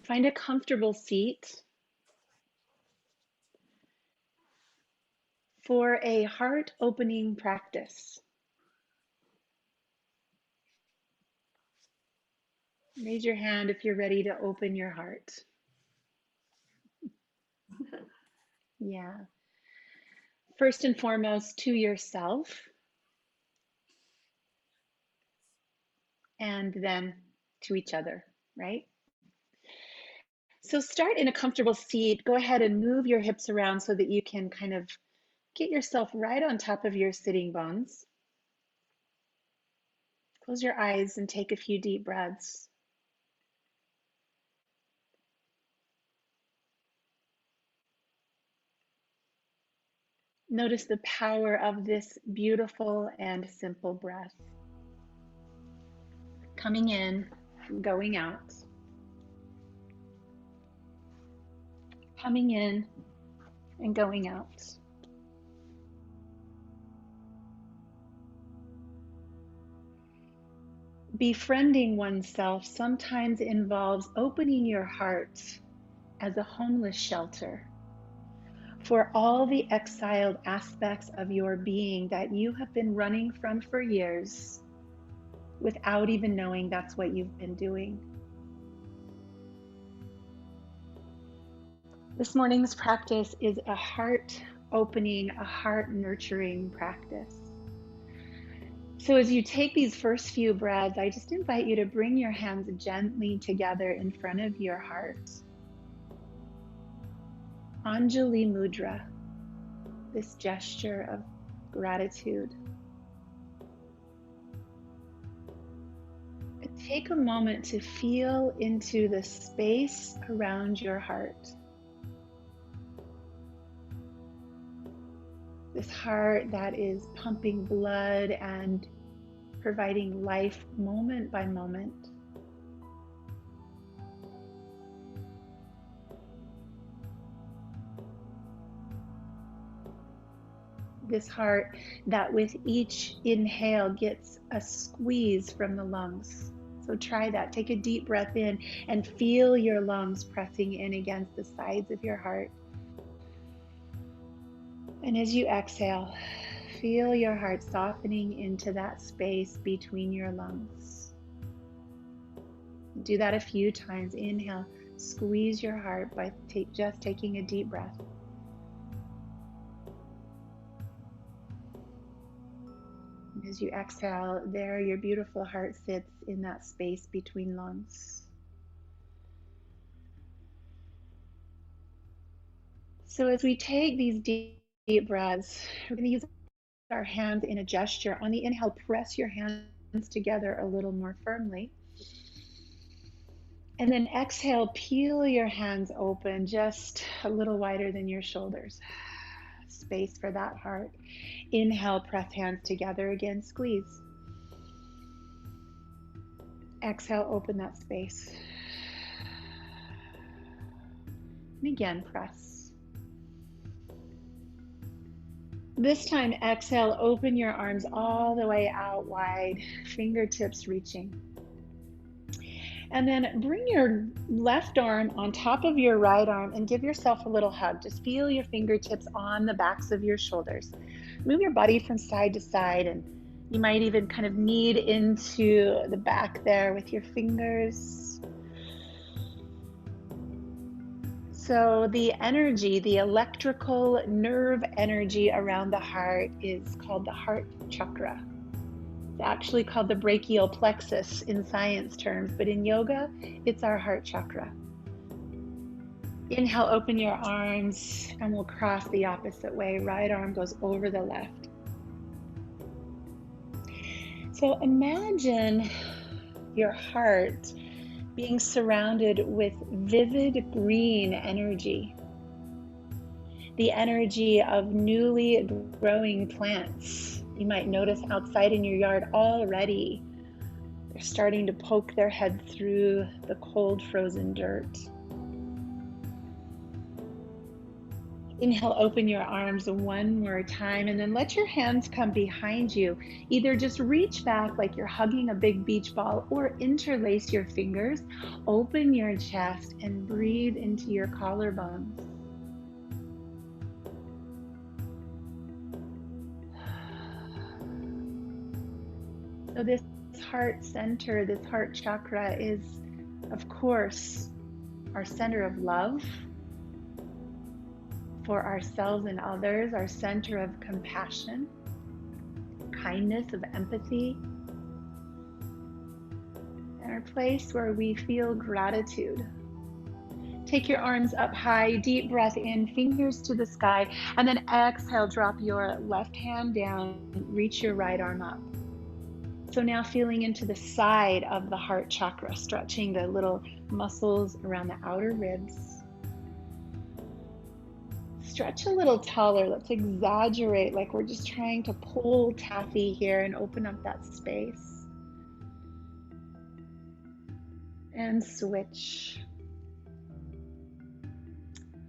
Find a comfortable seat for a heart opening practice. Raise your hand if you're ready to open your heart. Yeah. First and foremost, to yourself, and then to each other, right? So start in a comfortable seat. Go ahead and move your hips around so that you can kind of get yourself right on top of your sitting bones. Close your eyes and take a few deep breaths. Notice the power of this beautiful and simple breath. Coming in, going out. Coming in and going out. Befriending oneself sometimes involves opening your heart as a homeless shelter for all the exiled aspects of your being that you have been running from for years without even knowing that's what you've been doing. This morning's practice is a heart opening, a heart nurturing practice. So as you take these first few breaths, I just invite you to bring your hands gently together in front of your heart. Anjali Mudra, this gesture of gratitude. Take a moment to feel into the space around your heart. This heart that is pumping blood and providing life moment by moment. This heart that with each inhale gets a squeeze from the lungs. So try that. Take a deep breath in and feel your lungs pressing in against the sides of your heart. And as you exhale, feel your heart softening into that space between your lungs. Do that a few times. Inhale, squeeze your heart by just taking a deep breath. And as you exhale, there your beautiful heart sits in that space between lungs. So as we take these deep breaths, we're going to use our hands in a gesture. On the inhale, press your hands together a little more firmly. And then exhale, peel your hands open just a little wider than your shoulders. Space for that heart. Inhale, press hands together again, squeeze. Exhale, open that space. And again, press. This time, exhale, open your arms all the way out wide, fingertips reaching. And then bring your left arm on top of your right arm and give yourself a little hug. Just feel your fingertips on the backs of your shoulders. Move your body from side to side, and you might even kind of knead into the back there with your fingers. So the energy, the electrical nerve energy around the heart is called the Heart Chakra. It's actually called the brachial plexus in science terms, but in yoga, it's our heart chakra. Inhale, open your arms, and we'll cross the opposite way. Right arm goes over the left. So imagine your heart being surrounded with vivid green energy. The energy of newly growing plants. You might notice outside in your yard already, they're starting to poke their head through the cold, frozen dirt. Inhale, open your arms one more time, and then let your hands come behind you. Either just reach back like you're hugging a big beach ball, or interlace your fingers, open your chest, and breathe into your collarbones. So this heart center, this heart chakra is, of course, our center of love for ourselves and others, our center of compassion, kindness, of empathy, and our place where we feel gratitude. Take your arms up high, deep breath in, fingers to the sky, and then exhale, drop your left hand down, reach your right arm up. So now feeling into the side of the heart chakra, stretching the little muscles around the outer ribs. Stretch a little taller. Let's exaggerate like we're just trying to pull taffy here and open up that space. And switch.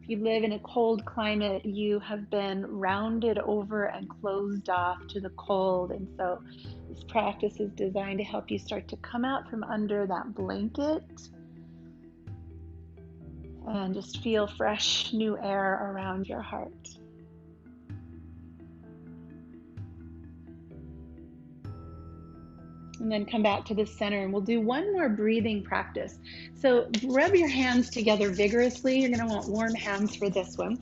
If you live in a cold climate, you have been rounded over and closed off to the cold. And so this practice is designed to help you start to come out from under that blanket and just feel fresh new air around your heart. And then come back to the center, and we'll do one more breathing practice. So rub your hands together vigorously. You're going to want warm hands for this one.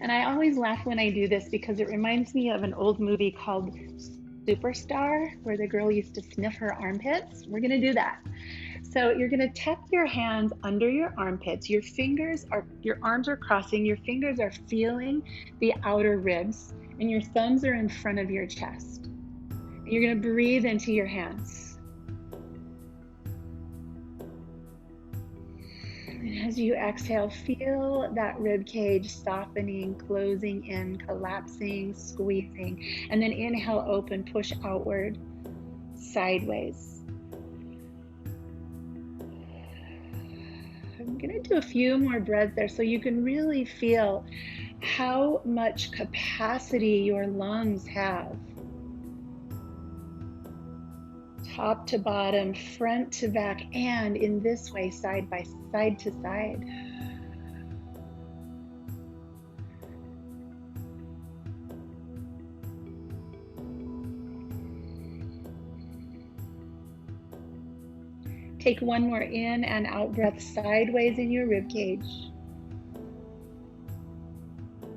And I always laugh when I do this because it reminds me of an old movie called Superstar, where the girl used to sniff her armpits. We're going to do that. So you're going to tuck your hands under your armpits. Your arms are crossing. Your fingers are feeling the outer ribs, and your thumbs are in front of your chest. And you're going to breathe into your hands. And as you exhale, feel that rib cage softening, closing in, collapsing, squeezing. And then inhale, open, push outward, sideways. I'm going to do a few more breaths there so you can really feel how much capacity your lungs have. Top to bottom, front to back, and in this way, side to side. Take one more in and out breath sideways in your rib cage.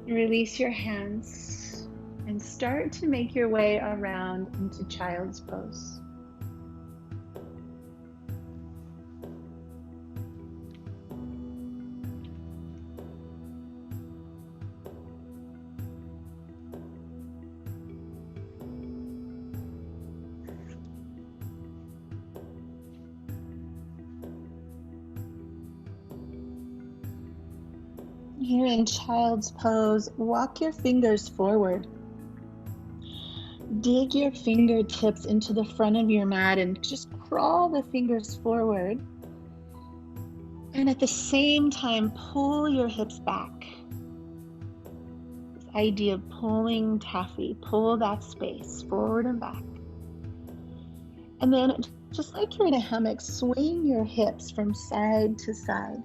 Release your hands and start to make your way around into child's pose. Here in child's pose, walk your fingers forward. Dig your fingertips into the front of your mat and just crawl the fingers forward. And at the same time, pull your hips back. This idea of pulling taffy, pull that space forward and back. And then, just like you're in a hammock, swing your hips from side to side.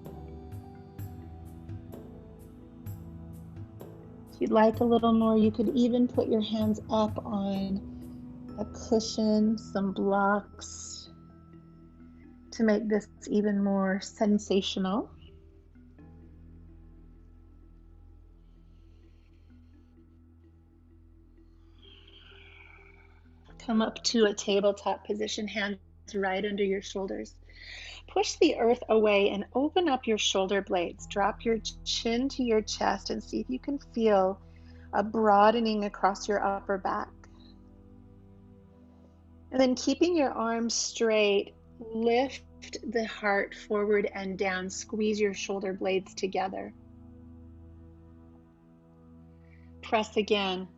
If you'd like a little more, you could even put your hands up on a cushion, some blocks, to make this even more sensational. Come up to a tabletop position, hands right under your shoulders. Push the earth away and open up your shoulder blades. Drop your chin to your chest and see if you can feel a broadening across your upper back. And then keeping your arms straight, lift the heart forward and down. Squeeze your shoulder blades together. Press again.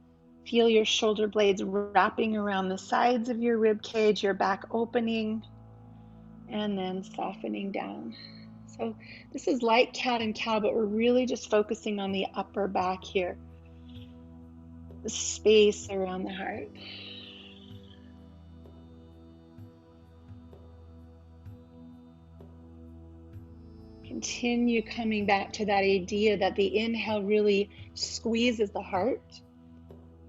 Feel your shoulder blades wrapping around the sides of your rib cage, your back opening, and then softening down. So this is like cat and cow, but we're really just focusing on the upper back here, the space around the heart. Continue coming back to that idea that the inhale really squeezes the heart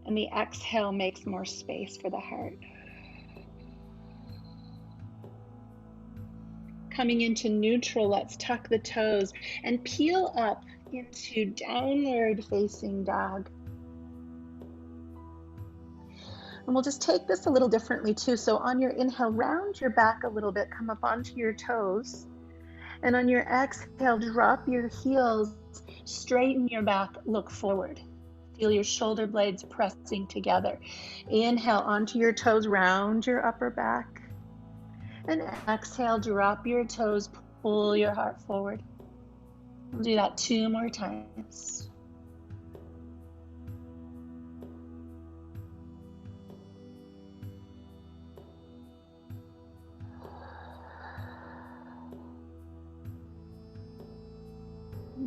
and the exhale makes more space for the heart. Coming into neutral, let's tuck the toes and peel up into downward facing dog. And we'll just take this a little differently too. So on your inhale, round your back a little bit, come up onto your toes. And on your exhale, drop your heels, straighten your back, look forward. Feel your shoulder blades pressing together. Inhale onto your toes, round your upper back. And exhale, drop your toes, pull your heart forward. We'll do that 2 more times.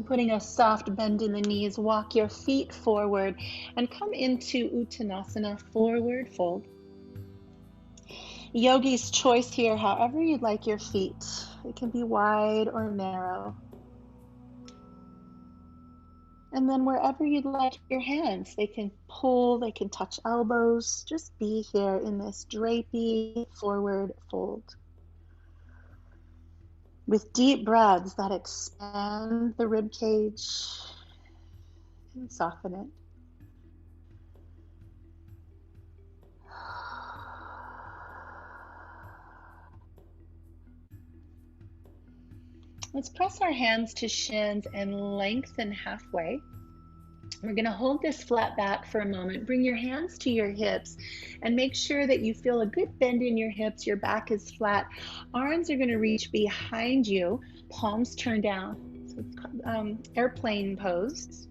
Putting a soft bend in the knees, walk your feet forward and come into Uttanasana, forward fold. Yogi's choice here, however you'd like your feet. It can be wide or narrow. And then wherever you'd like your hands, they can pull, they can touch elbows. Just be here in this drapey forward fold. With deep breaths that expand the rib cage and soften it. Let's press our hands to shins and lengthen halfway. We're going to hold this flat back for a moment. Bring your hands to your hips and make sure that you feel a good bend in your hips. Your back is flat. Arms are going to reach behind you, palms turn down. So it's airplane pose.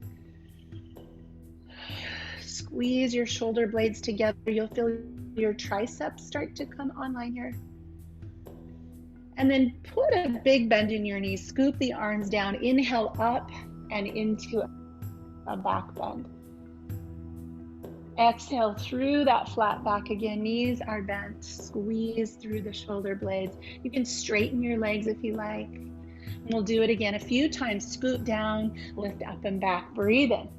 Squeeze your shoulder blades together. You'll feel your triceps start to come online here. And then put a big bend in your knees. Scoop the arms down. Inhale up and into a back bend. Exhale through that flat back again. Knees are bent. Squeeze through the shoulder blades. You can straighten your legs if you like. And we'll do it again a few times. Scoot down, lift up and back. Breathe in.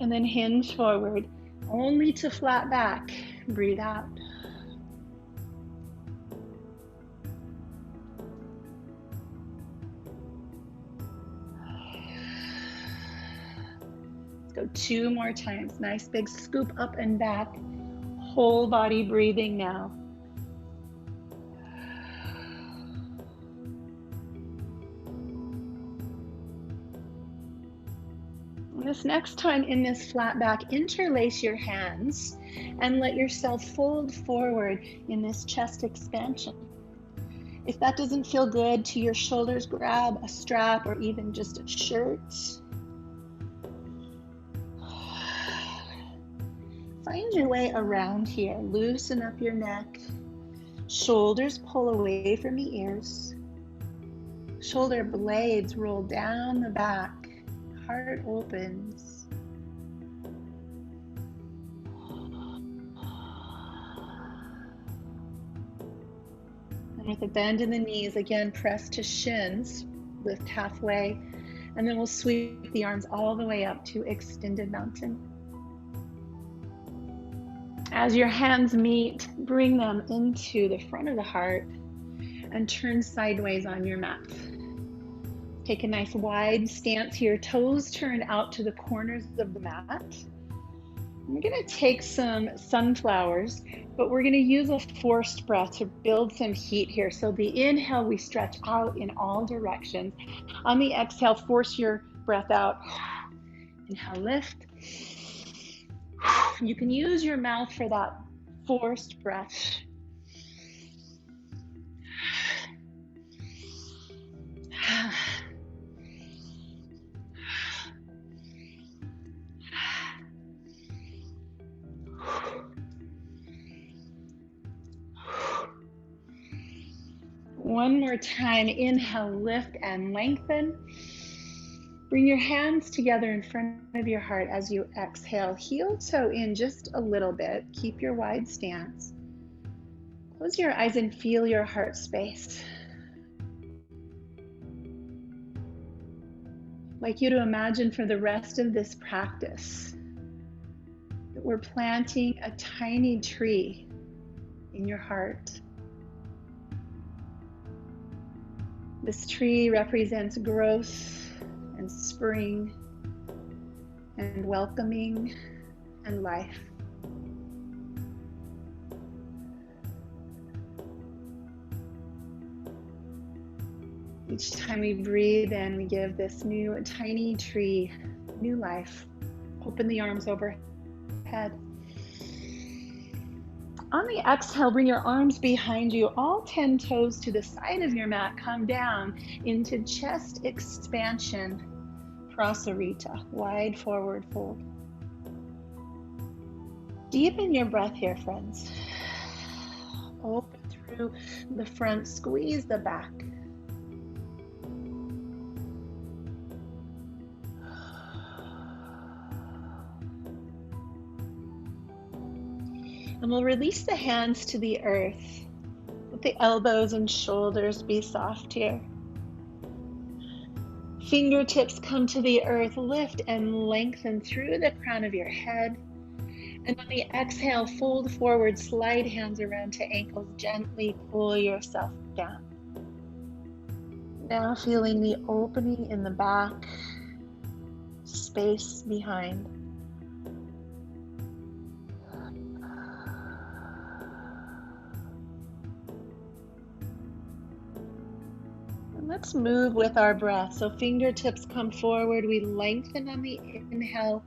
And then hinge forward, only to flat back. Breathe out. Go 2 more times. Nice big scoop up and back. Whole body breathing now. And this next time in this flat back, interlace your hands and let yourself fold forward in this chest expansion. If that doesn't feel good to your shoulders, grab a strap or even just a shirt. Find your way around here. Loosen up your neck. Shoulders pull away from the ears. Shoulder blades roll down the back. Heart opens. And with a bend in the knees, again, press to shins. Lift halfway. And then we'll sweep the arms all the way up to extended mountain. As your hands meet, bring them into the front of the heart and turn sideways on your mat. Take a nice wide stance here, toes turned out to the corners of the mat. We're going to take some sunflowers, but we're going to use a forced breath to build some heat here. So the inhale, we stretch out in all directions. On the exhale, force your breath out. Inhale, lift. You can use your mouth for that forced breath. One more time. Inhale, lift and lengthen. Bring your hands together in front of your heart as you exhale. Heel toe in just a little bit. Keep your wide stance. Close your eyes and feel your heart space. I'd like you to imagine for the rest of this practice that we're planting a tiny tree in your heart. This tree represents growth and spring and welcoming and life. Each time we breathe in, we give this new tiny tree new life. Open the arms overhead. On the exhale, bring your arms behind you, all 10 toes to the side of your mat. Come down into chest expansion, Prasarita, wide forward fold. Deepen your breath here, friends. Open through the front, squeeze the back. And we'll release the hands to the earth. Let the elbows and shoulders be soft here. Fingertips come to the earth. Lift and lengthen through the crown of your head. And on the exhale, fold forward, slide hands around to ankles. Gently pull yourself down. Now feeling the opening in the back, space behind. Let's move with our breath. So fingertips come forward. We lengthen on the inhale.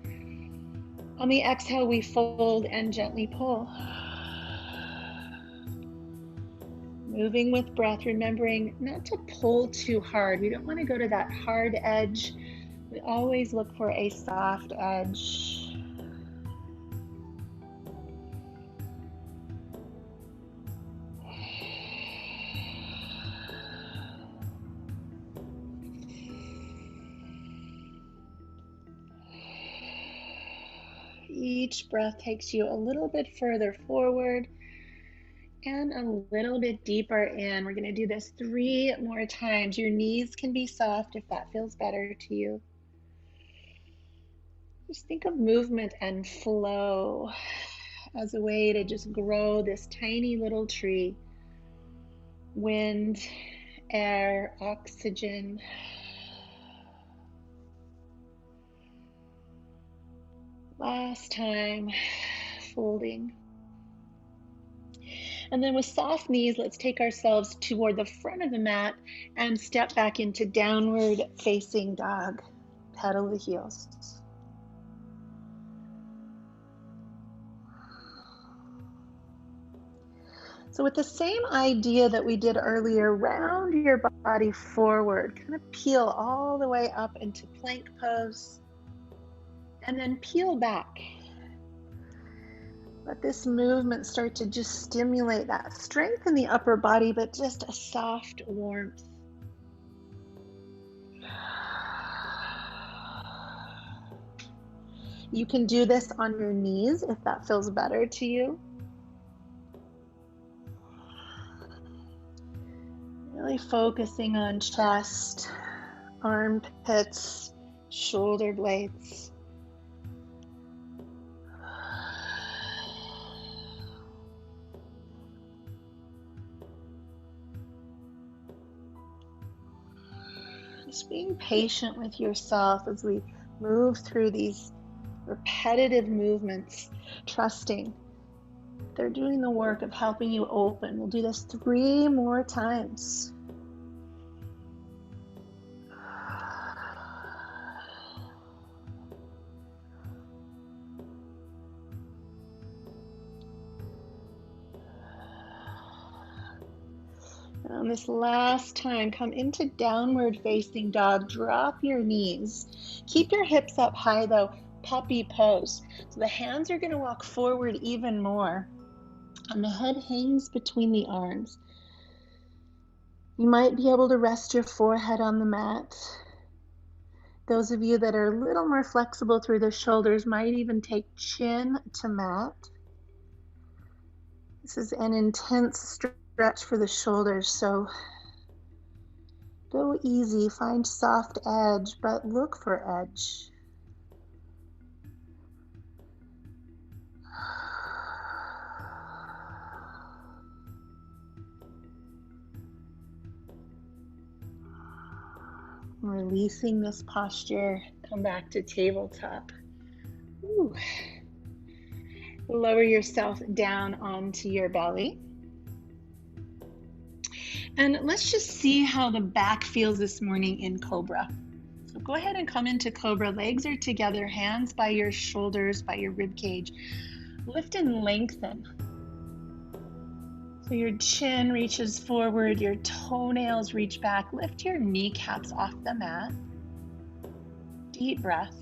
On the exhale, we fold and gently pull. Moving with breath, remembering not to pull too hard. We don't want to go to that hard edge. We always look for a soft edge. Each breath takes you a little bit further forward and a little bit deeper in. We're going to do this 3 more times. Your knees can be soft if that feels better to you. Just think of movement and flow as a way to just grow this tiny little tree. Wind, air, oxygen. Last time, folding. And then with soft knees, let's take ourselves toward the front of the mat and step back into downward facing dog. Pedal the heels. So with the same idea that we did earlier, round your body forward, kind of peel all the way up into plank pose. And then peel back. Let this movement start to just stimulate that strength in the upper body, but just a soft warmth. You can do this on your knees if that feels better to you. Really focusing on chest, armpits, shoulder blades. Just being patient with yourself as we move through these repetitive movements, trusting they're doing the work of helping you open. We'll do this 3 more times. On this last time, come into downward facing dog. Drop your knees. Keep your hips up high though. Puppy pose. So the hands are going to walk forward even more. And the head hangs between the arms. You might be able to rest your forehead on the mat. Those of you that are a little more flexible through the shoulders might even take chin to mat. This is an intense stretch for the shoulders, so go easy, find soft edge, but look for edge. Releasing this posture, come back to tabletop. Ooh. Lower yourself down onto your belly. And let's just see how the back feels this morning in Cobra. So go ahead and come into Cobra. Legs are together, hands by your shoulders, by your rib cage. Lift and lengthen. So your chin reaches forward, your toenails reach back. Lift your kneecaps off the mat. Deep breath.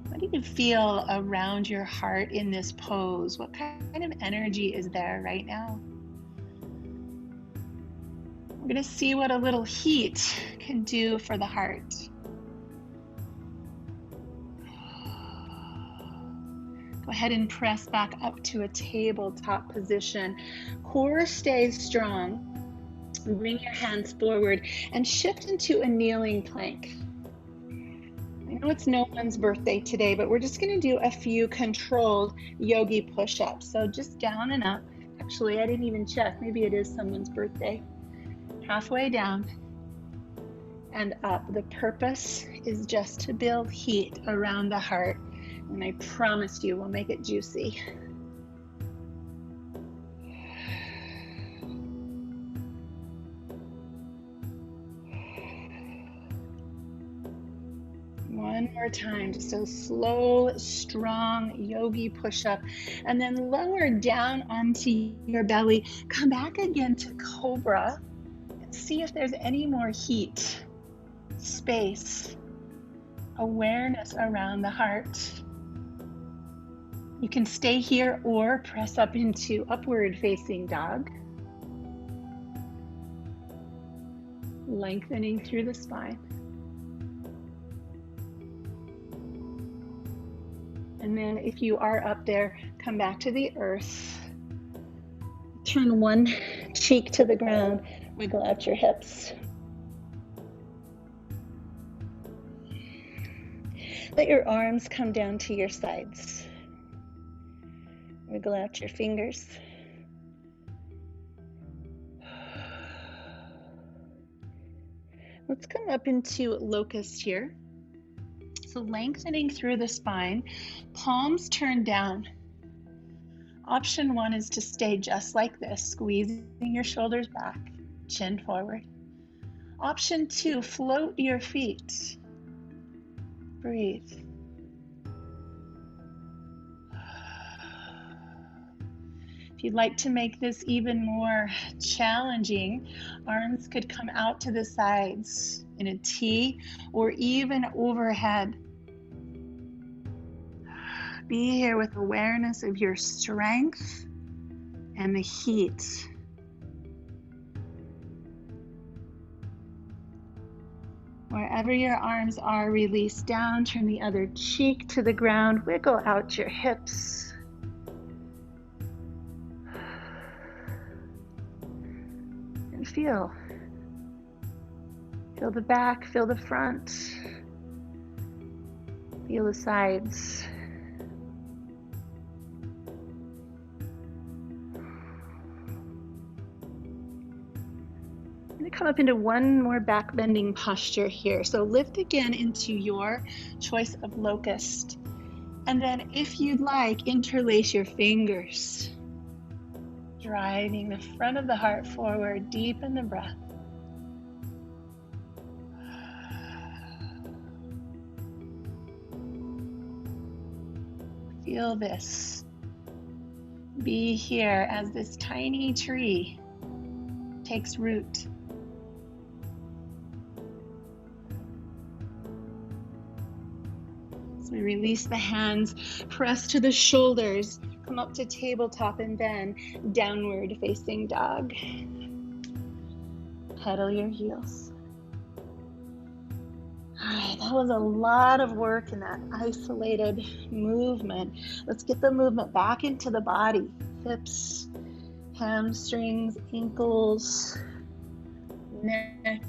What do you feel around your heart in this pose? What kind of energy is there right now? We're going to see what a little heat can do for the heart. Go ahead and press back up to a tabletop position. Core stays strong. Bring your hands forward and shift into a kneeling plank. I know it's no one's birthday today, but we're just going to do a few controlled yogi push-ups. So just down and up. Actually, I didn't even check. Maybe it is someone's birthday. Halfway down and up. The purpose is just to build heat around the heart. And I promise you, we'll make it juicy. One more time, just a slow, strong yogi push-up. And then lower down onto your belly. Come back again to Cobra. And see if there's any more heat, space, awareness around the heart. You can stay here or press up into upward facing dog. Lengthening through the spine. And then if you are up there, come back to the earth. Turn one cheek to the ground. Wiggle out your hips. Let your arms come down to your sides. Wiggle out your fingers. Let's come up into locust here. So lengthening through the spine, palms turn down. Option one is to stay just like this, squeezing your shoulders back, chin forward. Option two, float your feet. Breathe. If you'd like to make this even more challenging, arms could come out to the sides in a T or even overhead. Be here with awareness of your strength and the heat. Wherever your arms are, release down, turn the other cheek to the ground, wiggle out your hips. And feel the back, feel the front, feel the sides. I'm going to come up into one more back bending posture here. So lift again into your choice of locust. And then if you'd like, interlace your fingers. Driving the front of the heart forward, deepen the breath. Feel this. Be here as this tiny tree takes root. As we release the hands, press to the shoulders. come up to tabletop and then downward facing dog. Pedal your heels. All right, that was a lot of work in that isolated movement. Let's get the movement back into the body. Hips, hamstrings, ankles, neck.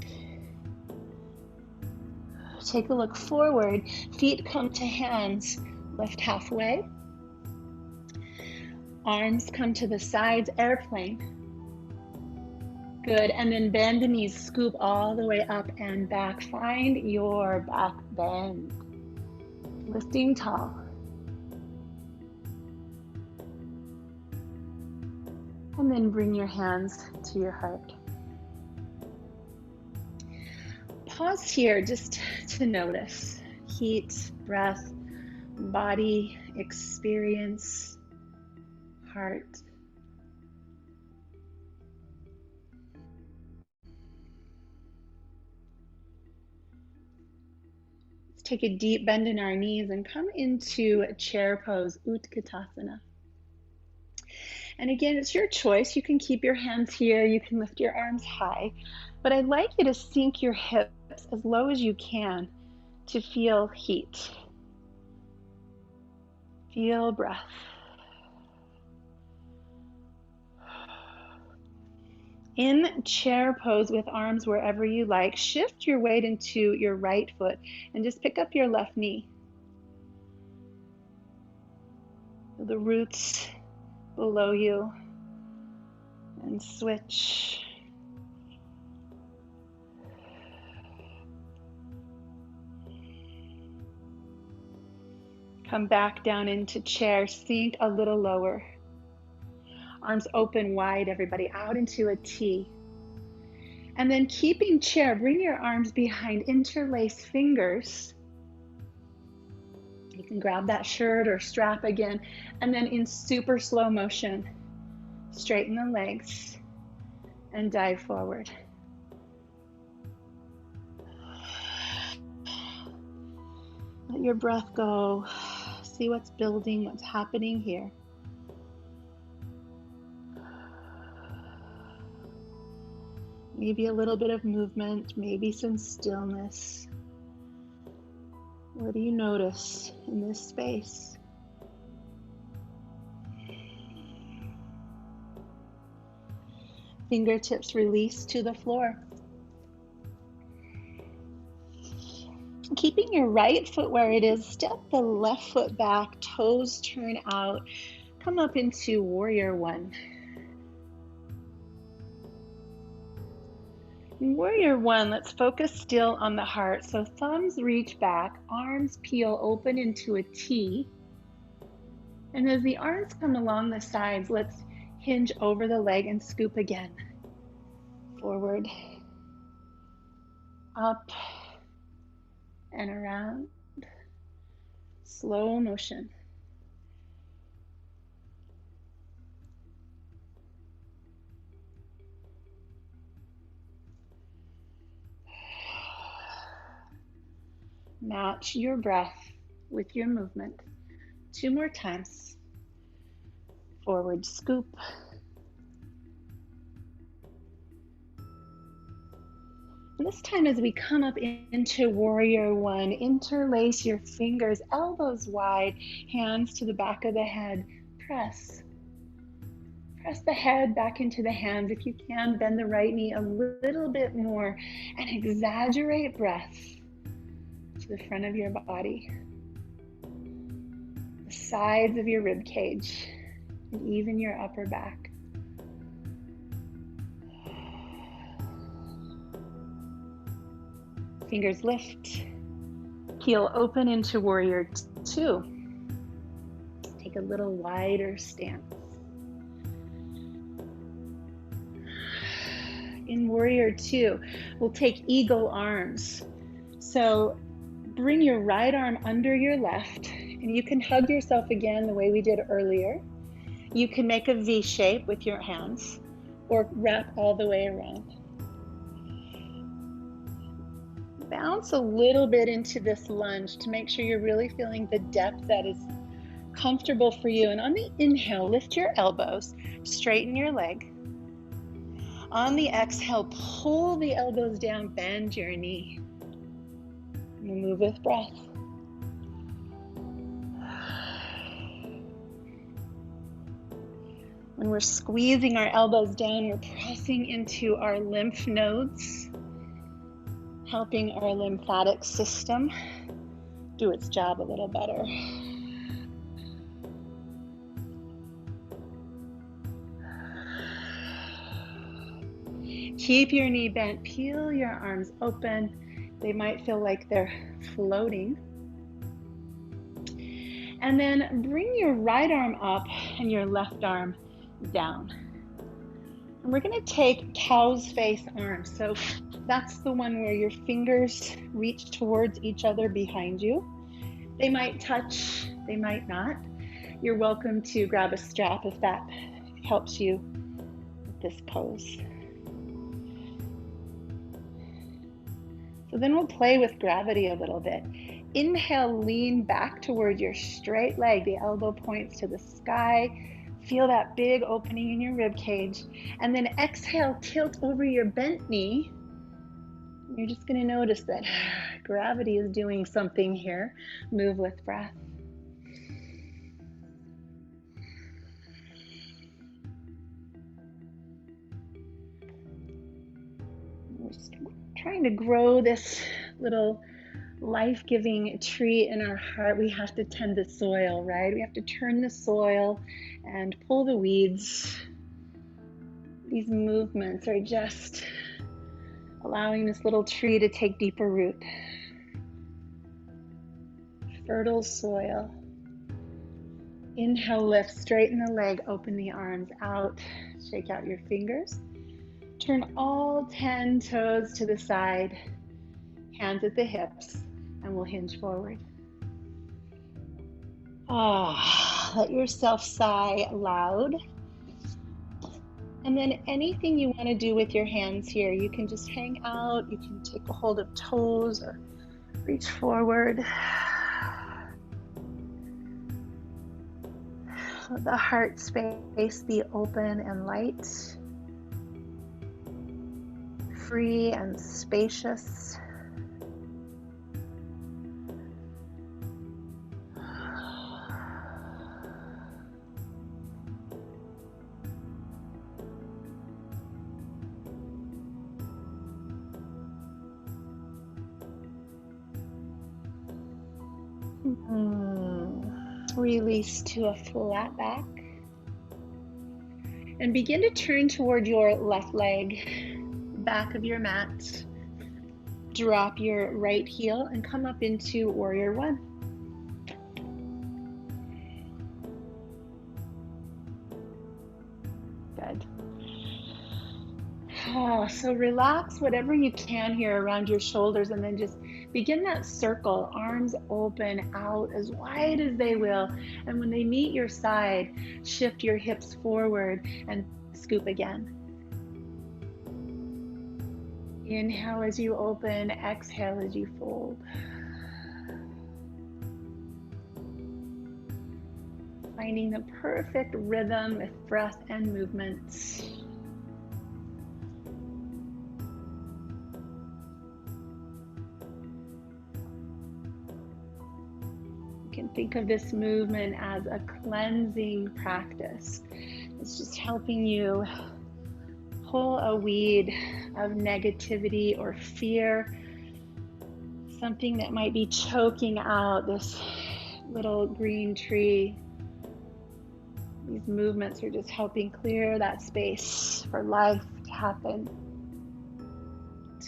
Take a look forward. Feet come to hands. Lift halfway. Arms come to the sides, airplane. Good, and then bend the knees, scoop all the way up and back. Find your back bend. Lifting tall. And then bring your hands to your heart. Pause here just to notice heat, breath, body, experience, heart. Let's take a deep bend in our knees and come into a chair pose, Uttanasana. And again, it's your choice. You can keep your hands here. You can lift your arms high. But I'd like you to sink your hips as low as you can to feel heat. Feel breath. In chair pose with arms wherever you like, shift your weight into your right foot and just pick up your left knee. Feel the roots below you and switch. Come back down into chair, sink a little lower. Arms open wide, everybody, out into a T. And then keeping chair, bring your arms behind, interlace fingers. You can grab that shirt or strap again. And then in super slow motion, straighten the legs and dive forward. Let your breath go. See what's building, what's happening here. Maybe a little bit of movement, maybe some stillness. What do you notice in this space? Fingertips release to the floor. Keeping your right foot where it is, step the left foot back, toes turn out. Come up into warrior one. In warrior one, let's focus still on the heart. So thumbs reach back, arms peel open into a T. And as the arms come along the sides, let's hinge over the leg and scoop again. Forward, up, and around. Slow motion. Match your breath with your movement. 2 more times. Forward scoop. And this time as we come up into warrior one, interlace your fingers, elbows wide, hands to the back of the head. Press. Press the head back into the hands. If you can, bend the right knee a little bit more and exaggerate breath to the front of your body, the sides of your rib cage, and even your upper back. Fingers lift, peel open into warrior two. Take a little wider stance. In warrior two, we'll take eagle arms. So bring your right arm under your left, and you can hug yourself again the way we did earlier. You can make a V shape with your hands or wrap all the way around. Bounce a little bit into this lunge to make sure you're really feeling the depth that is comfortable for you. And on the inhale, lift your elbows, straighten your leg. On the exhale, pull the elbows down, bend your knee. And we'll move with breath. When we're squeezing our elbows down, we're pressing into our lymph nodes, helping our lymphatic system do its job a little better. Keep your knee bent, peel your arms open. They might feel like they're floating. And then bring your right arm up and your left arm down. And we're going to take cow's face arms. So that's the one where your fingers reach towards each other behind you. They might touch, they might not. You're welcome to grab a strap if that helps you with this pose. So then we'll play with gravity a little bit. Inhale, lean back toward your straight leg. The elbow points to the sky. Feel that big opening in your rib cage. And then exhale, tilt over your bent knee. You're just going to notice that gravity is doing something here. Move with breath. We're just trying to grow this little life-giving tree in our heart. We have to tend the soil, right? We have to turn the soil and pull the weeds. These movements are just allowing this little tree to take deeper root. Fertile soil. Inhale, lift, straighten the leg, open the arms out, shake out your fingers. Turn all 10 toes to the side, hands at the hips, and we'll hinge forward. Let yourself sigh loud. And then anything you want to do with your hands here, you can just hang out, you can take a hold of toes or reach forward. Let the heart space be open and light, free and spacious. Release to a flat back. And begin to turn toward your left leg, back of your mat. Drop your right heel and come up into Warrior One. Good. So relax whatever you can here around your shoulders and then just begin that circle, arms open out as wide as they will. And when they meet your side, shift your hips forward and scoop again. Inhale as you open, exhale as you fold. Finding the perfect rhythm with breath and movement. Can think of this movement as a cleansing practice. It's just helping you pull a weed of negativity or fear, something that might be choking out this little green tree. These movements are just helping clear that space for life to happen.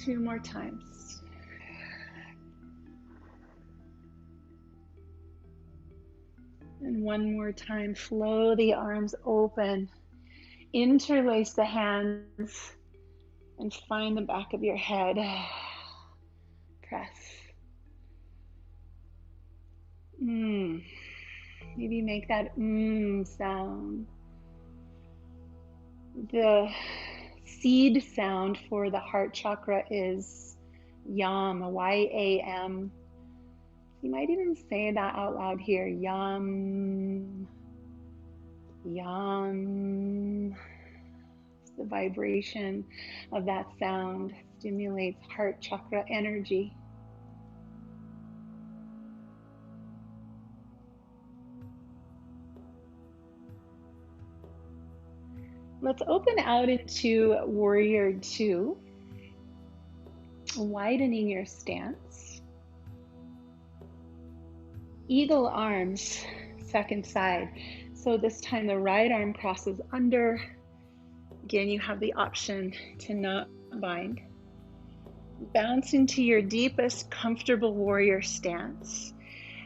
2 more times. And 1 more time, flow the arms open, interlace the hands, and find the back of your head. Press. Maybe make that sound. The seed sound for the heart chakra is yam, Y-A-M. You might even say that out loud here. Yum, yum. The vibration of that sound stimulates heart chakra energy. Let's open out into Warrior 2, widening your stance. Eagle arms, second side. So this time the right arm crosses under. Again, you have the option to not bind. Bounce into your deepest comfortable warrior stance.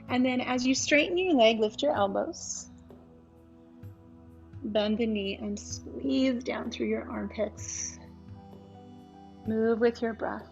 And then as you straighten your leg, lift your elbows. Bend the knee and squeeze down through your armpits. Move with your breath.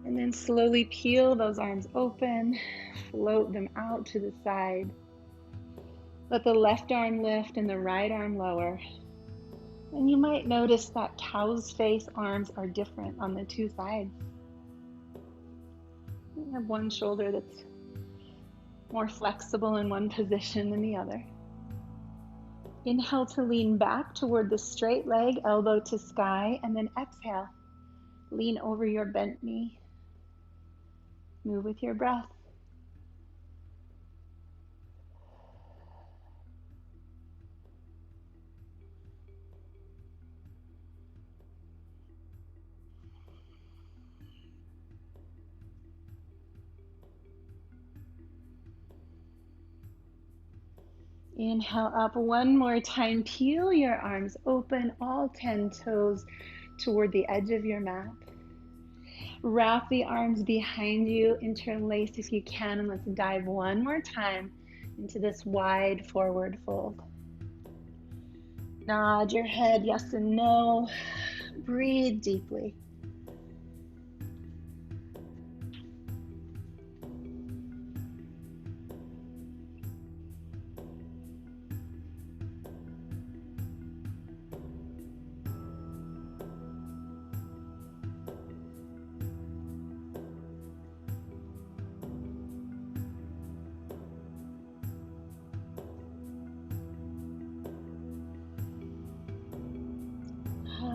And then slowly peel those arms open, float them out to the side. Let the left arm lift and the right arm lower. And you might notice that cow's face arms are different on the two sides. You have one shoulder that's more flexible in one position than the other. Inhale to lean back toward the straight leg, elbow to sky, and then exhale. Lean over your bent knee. Move with your breath. Inhale up one more time. Peel your arms open, all 10 toes toward the edge of your mat. Wrap the arms behind you, interlace if you can, and let's dive one more time into this wide forward fold. Nod your head yes and no. Breathe deeply.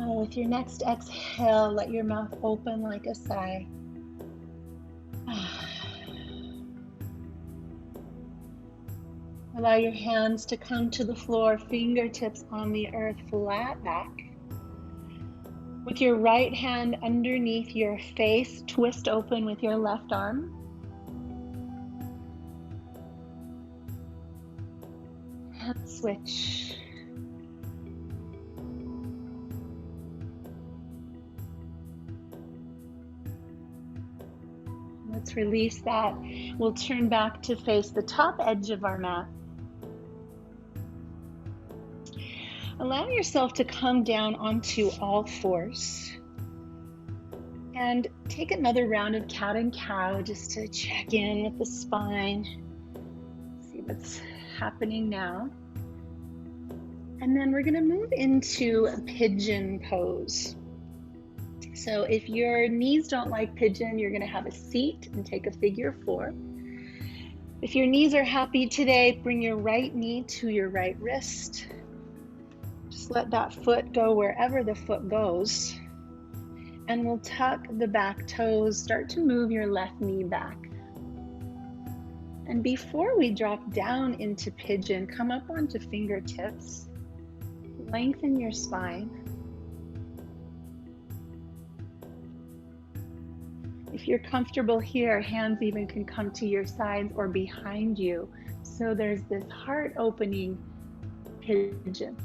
With your next exhale, let your mouth open like a sigh. Allow your hands to come to the floor, fingertips on the earth, flat back. With your right hand underneath your face, twist open with your left arm. And switch. Let's release that. We'll turn back to face the top edge of our mat. Allow yourself to come down onto all fours. And take another round of cat and cow just to check in with the spine. See what's happening now. And then we're going to move into a pigeon pose. So if your knees don't like pigeon, you're going to have a seat and take a figure 4. If your knees are happy today, bring your right knee to your right wrist. Just let that foot go wherever the foot goes. And we'll tuck the back toes, start to move your left knee back. And before we drop down into pigeon, come up onto fingertips. Lengthen your spine. If you're comfortable here, hands even can come to your sides or behind you. So there's this heart opening pigeon.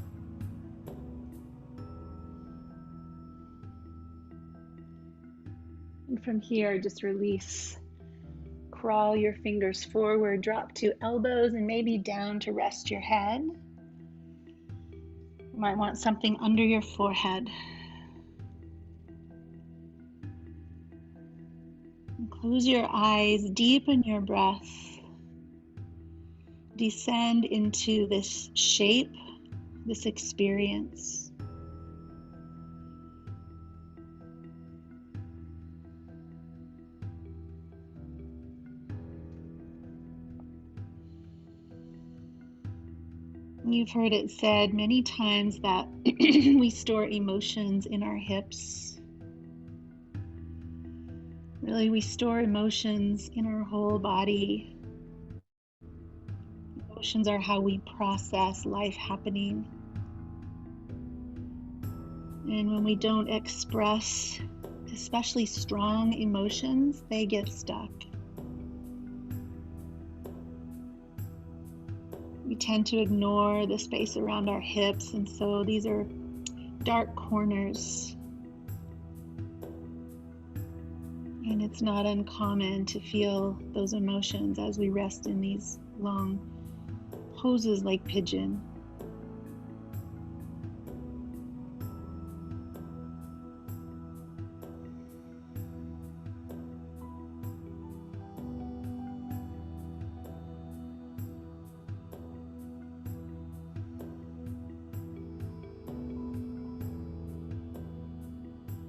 And from here, just release. Crawl your fingers forward, drop to elbows and maybe down to rest your head. You might want something under your forehead. And close your eyes, deepen your breath. Descend into this shape, this experience. You've heard it said many times that we store emotions in our hips. Really, we store emotions in our whole body. Emotions are how we process life happening. And when we don't express, especially strong emotions, they get stuck. We tend to ignore the space around our hips, and so these are dark corners. And it's not uncommon to feel those emotions as we rest in these long poses like pigeon.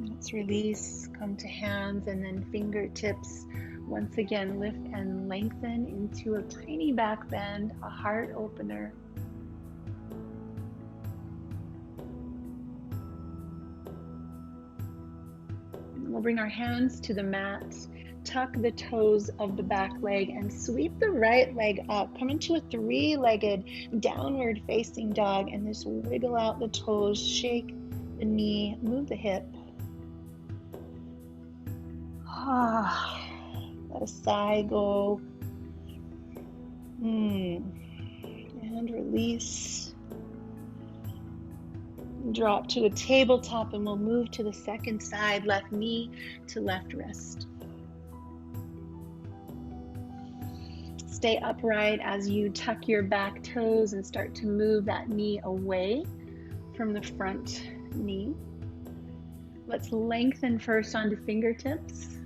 Let's release, come to hands, and then fingertips. Once again, lift and lengthen into a tiny back bend, a heart opener. We'll bring our hands to the mat, tuck the toes of the back leg, and sweep the right leg up. Come into a three-legged downward facing dog, and just wiggle out the toes, shake the knee, move the hip. Let a sigh go. And release. Drop to a tabletop, and we'll move to the second side, left knee to left wrist. Stay upright as you tuck your back toes and start to move that knee away from the front knee. Let's lengthen first onto fingertips.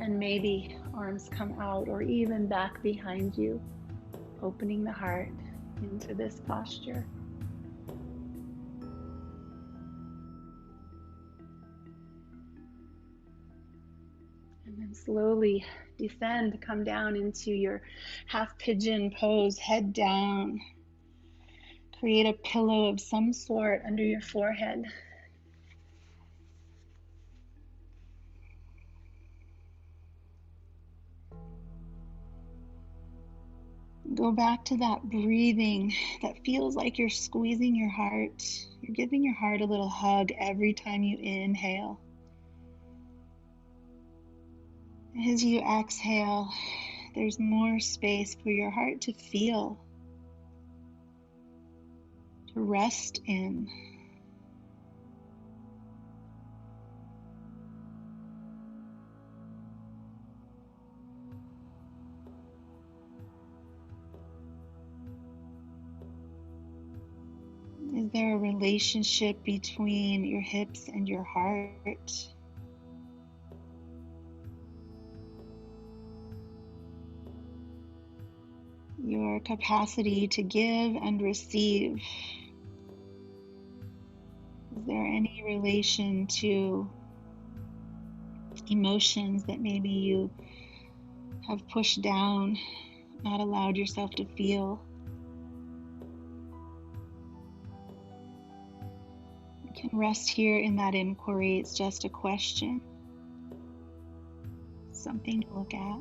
And maybe arms come out or even back behind you, opening the heart into this posture. And then slowly descend, come down into your half pigeon pose, head down. Create a pillow of some sort under your forehead. Go back to that breathing that feels like you're squeezing your heart. You're giving your heart a little hug every time you inhale. As you exhale, there's more space for your heart to feel, to rest in. Is there a relationship between your hips and your heart? Your capacity to give and receive. Is there any relation to emotions that maybe you have pushed down, not allowed yourself to feel? You can rest here in that inquiry. It's just a question, something to look at,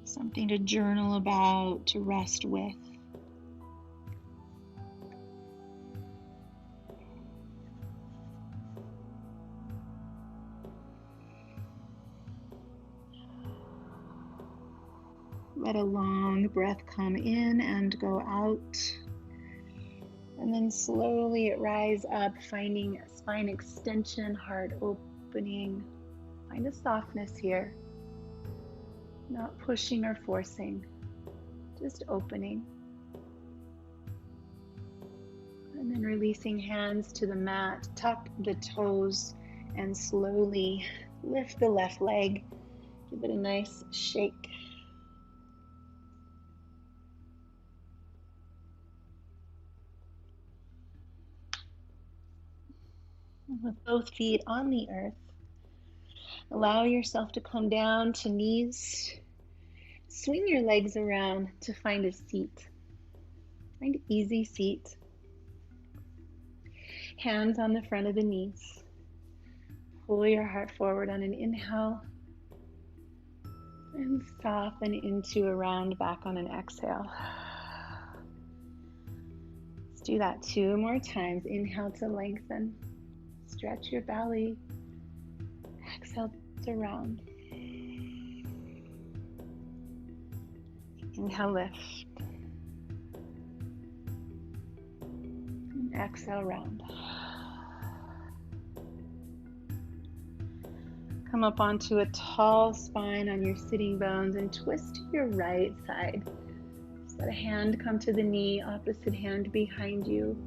something to journal about, to rest with. Let a long breath come in and go out. And then slowly rise up, finding spine extension, heart opening. Find a softness here. Not pushing or forcing, just opening. And then releasing hands to the mat, tuck the toes, and slowly lift the left leg. Give it a nice shake. With both feet on the earth, allow yourself to come down to knees. Swing your legs around to find a seat. Find an easy seat. Hands on the front of the knees. Pull your heart forward on an inhale and soften into a round back on an exhale. Let's do that 2 more times. Inhale to lengthen. Stretch your belly. Exhale to round. Inhale, lift. And exhale, round. Come up onto a tall spine on your sitting bones and twist to your right side. Just let a hand come to the knee, opposite hand behind you.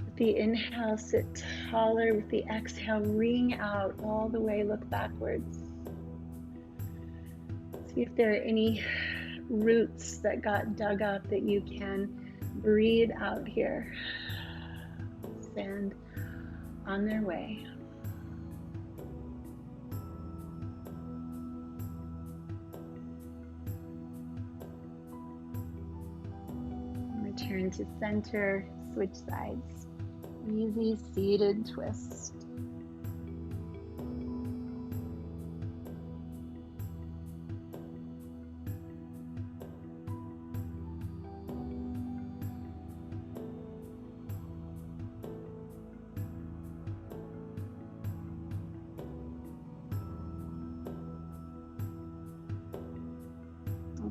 With the inhale, sit taller. With the exhale, ring out all the way, look backwards. See if there are any roots that got dug up that you can breathe out here. Send on their way. Return to center, switch sides. Easy seated twist.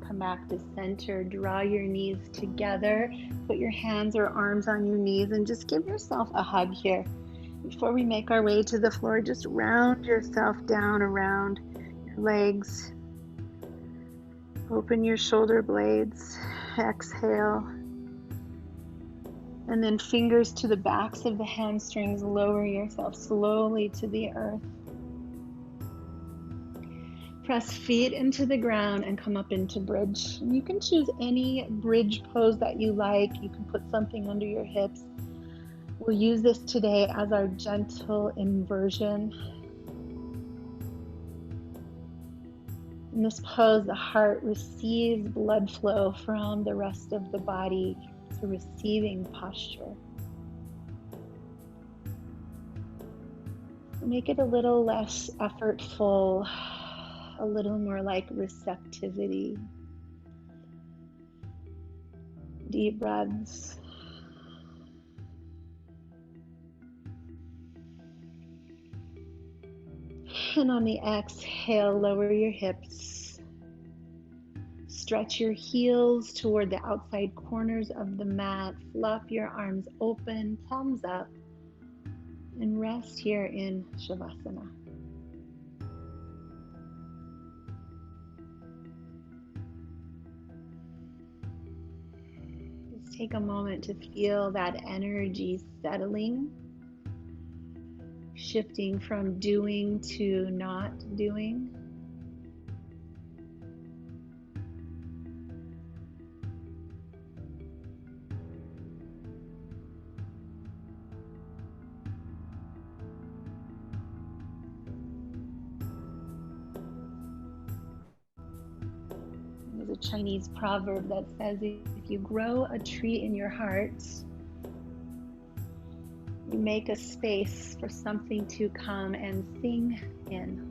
Come back to center, draw your knees together, put your hands or arms on your knees and just give yourself a hug here. Before we make our way to the floor, just round yourself down around your legs. Open your shoulder blades, exhale. And then fingers to the backs of the hamstrings, lower yourself slowly to the earth. Press feet into the ground and come up into bridge. And you can choose any bridge pose that you like. You can put something under your hips. We'll use this today as our gentle inversion. In this pose, the heart receives blood flow from the rest of the body. It's a receiving posture. Make it a little less effortful, a little more like receptivity. Deep breaths. And on the exhale, lower your hips. Stretch your heels toward the outside corners of the mat. Fluff your arms open, palms up, and rest here in Shavasana. Just take a moment to feel that energy settling, shifting from doing to not doing. There's a Chinese proverb that says, if you grow a tree in your heart, you make a space for something to come and sing in.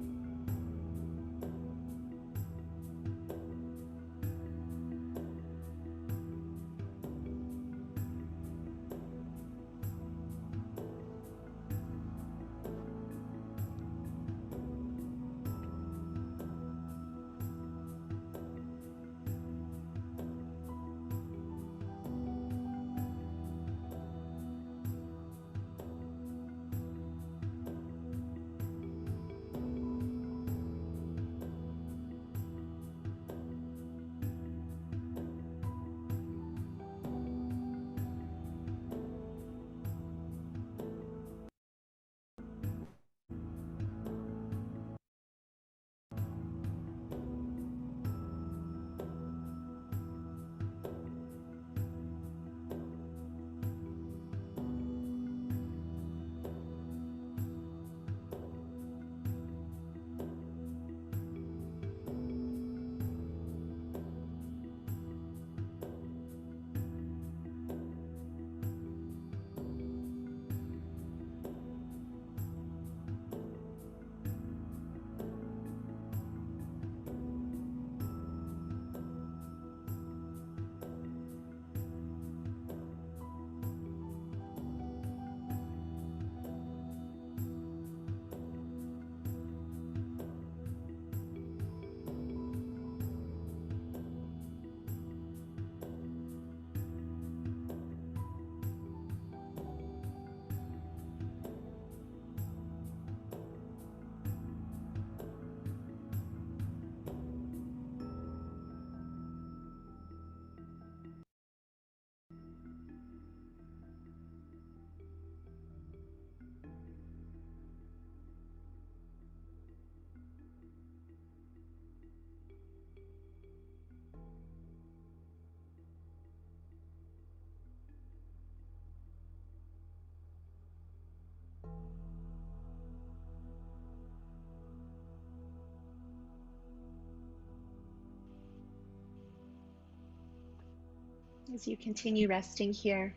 As you continue resting here,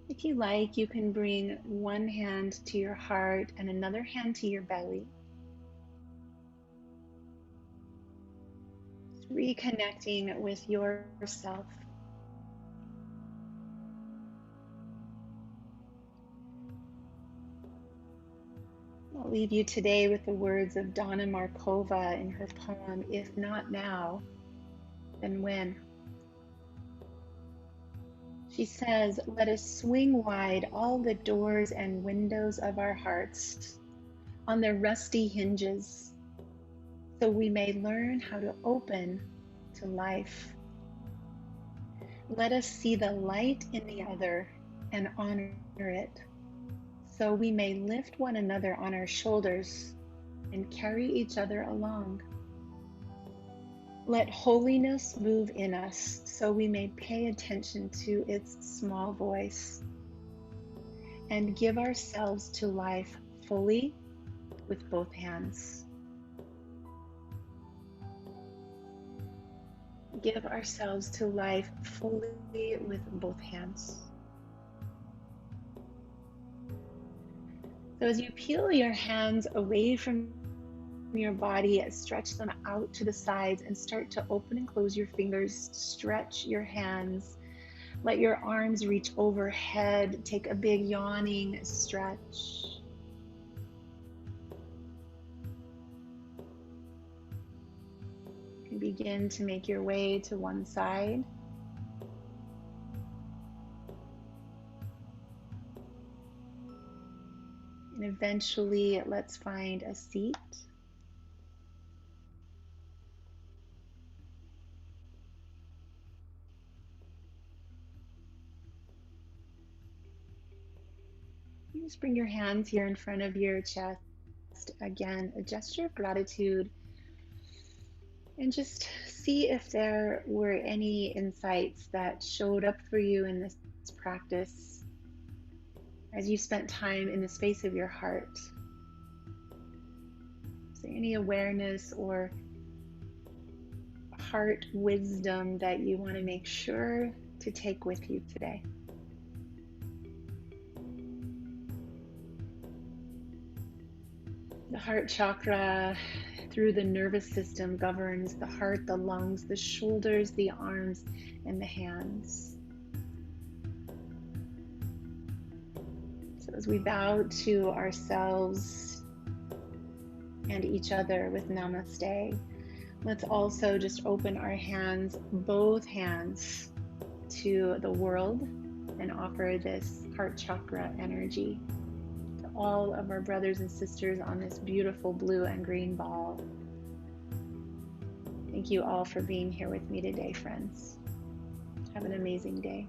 if you like, you can bring one hand to your heart and another hand to your belly. Reconnecting with yourself. I'll leave you today with the words of Dawna Markova in her poem, If Not Now, Then When? She says, let us swing wide all the doors and windows of our hearts on their rusty hinges, so we may learn how to open to life. Let us see the light in the other and honor it, so we may lift one another on our shoulders and carry each other along. Let holiness move in us, so we may pay attention to its small voice and give ourselves to life fully with both hands. Give ourselves to life fully with both hands. So as you peel your hands away from your body, stretch them out to the sides and start to open and close your fingers. Stretch your hands. Let your arms reach overhead. Take a big yawning stretch. You can begin to make your way to one side. And eventually, let's find a seat. You just bring your hands here in front of your chest. Again, a gesture of gratitude. And just see if there were any insights that showed up for you in this practice as you spent time in the space of your heart. Is there any awareness or heart wisdom that you want to make sure to take with you today? The heart chakra through the nervous system governs the heart, the lungs, the shoulders, the arms, and the hands. So as we bow to ourselves and each other with namaste, let's also just open our hands, both hands, to the world and offer this heart chakra energy to all of our brothers and sisters on this beautiful blue and green ball. Thank you all for being here with me today, friends. Have an amazing day.